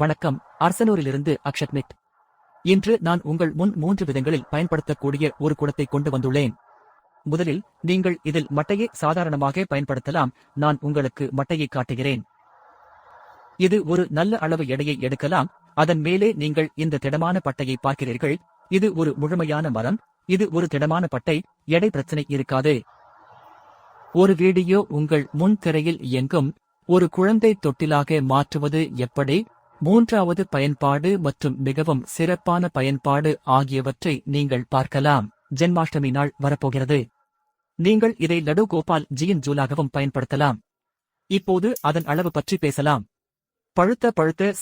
வணக்கம், அர்சனூரிலிருந்து அக்ஷத்மித். இன்று நான் உங்கள் முன் 3 விதங்களில் பயன்படுத்தக்கூடிய ஒரு குடத்தை கொண்டு வந்துள்ளேன். முதலில், நீங்கள் இதில் மட்டையை சாதாரணமாக பயன்படுத்தலாம். நான் உங்களுக்கு மட்டையை காட்டுகிறேன். இது ஒரு நல்ல அளவு எடையை எடுக்கலாம். அதன் மேலே நீங்கள் இந்த திடமான பட்டையை பார்க்கிறீர்கள். இது ஒரு முழுமையான மரம். இது ஒரு திடமான பட்டை. எடை பிரச்சனை இருக்காது. ஒரு வீடியோ உங்கள் முன் திரையில் இயங்கும். ஒரு குழந்தை தொட்டிலாக மாற்றுவது எப்படி, மூன்றாவது பயன்பாடு மற்றும் மிகவும் சிறப்பான பயன்பாடு ஆகியவற்றை நீங்கள் பார்க்கலாம். ஜென்மாஷ்டமி நாள் வரப்போகிறது. நீங்கள் இதை லடு கோபால் ஜியின் ஜூலாகவும் பயன்படுத்தலாம். இப்போது அதன் அளவு பற்றி பேசலாம். பழுத்த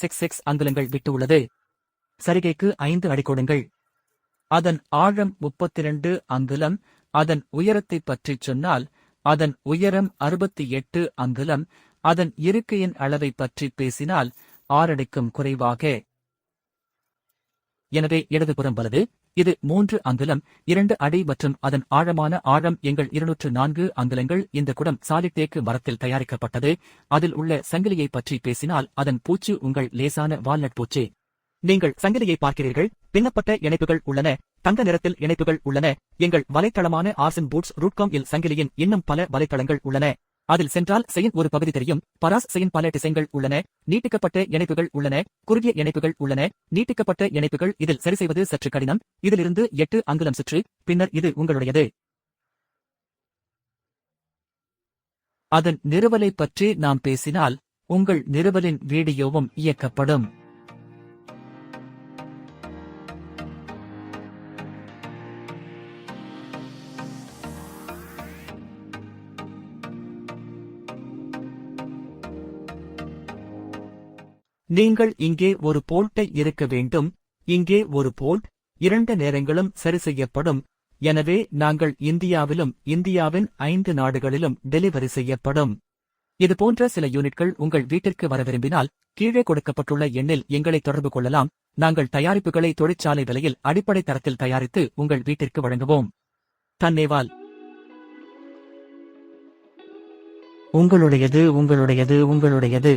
6 அங்குலங்கள் விட்டு உள்ளது. சரிகைக்கு 5 அடி கொடுங்கள். அதன் ஆழம் 32 அங்குலம். அதன் உயரத்தை பற்றிச் சொன்னால், அதன் உயரம் 68 அங்குலம். அதன் இருக்கையின் அளவை பற்றி பேசினால் 6 அடிக்கும் குறைவாக. எனவே இடதுபுறம் வலது. இது 3 அங்குலம் 2 அடி மற்றும் அதன் ஆழமான ஆழம் எங்கள் 204 அங்குலங்கள். இந்த குடம் சாலிட் தேக்கு மரத்தில் தயாரிக்கப்பட்டது. அதில் உள்ள சங்கிலியை பற்றி பேசினால் அதன் பூச்சு உங்கள் லேசான வால்நட் பூச்சு. நீங்கள் சங்கிலியை பார்க்கிறீர்கள். பின்னப்பட்ட இணைப்புகள் உள்ளன. தங்க நிறத்தில் இணைப்புகள் உள்ளன. எங்கள் வலைத்தளமான arsenboots.com இல் சங்கிலியின் இன்னும் பல வலைத்தளங்கள் உள்ளன. அதில் சென்றால் செயின் ஒரு பகுதி தெரியும். பராஸ் செயின் பல டிசைன்கள் உள்ளன. நீட்டிக்கப்பட்ட இணைப்புகள் உள்ளன. குறுகிய இணைப்புகள் உள்ளன. நீட்டிக்கப்பட்ட இணைப்புகள் இதில் சரி செய்வது சற்று கடினம். இதிலிருந்து 8 அங்குலம் சுற்று. பின்னர் இது உங்களுடையது. அதன் நிறுவலை பற்றி நாம் பேசினால், உங்கள் நிறுவலின் வீடியோவும் இயக்கப்படும். நீங்கள் இங்கே ஒரு போல்ட்டை இருக்க வேண்டும். இங்கே ஒரு போல்ட். 2 நேரங்களும் சரி செய்யப்படும். எனவே நாங்கள் இந்தியாவிலும் இந்தியாவின் 5 நாடுகளிலும் டெலிவரி செய்யப்படும். இதுபோன்ற சில யூனிட்கள் உங்கள் வீட்டிற்கு வர விரும்பினால், கீழே கொடுக்கப்பட்டுள்ள எண்ணில் எங்களை தொடர்பு கொள்ளலாம். நாங்கள் தயாரிப்புகளை தொழிற்சாலை விலையில் அடிப்படை தரத்தில் தயாரித்து உங்கள் வீட்டிற்கு வழங்குவோம். தன்னேவால். உங்களுடையது உங்களுடையது உங்களுடையது.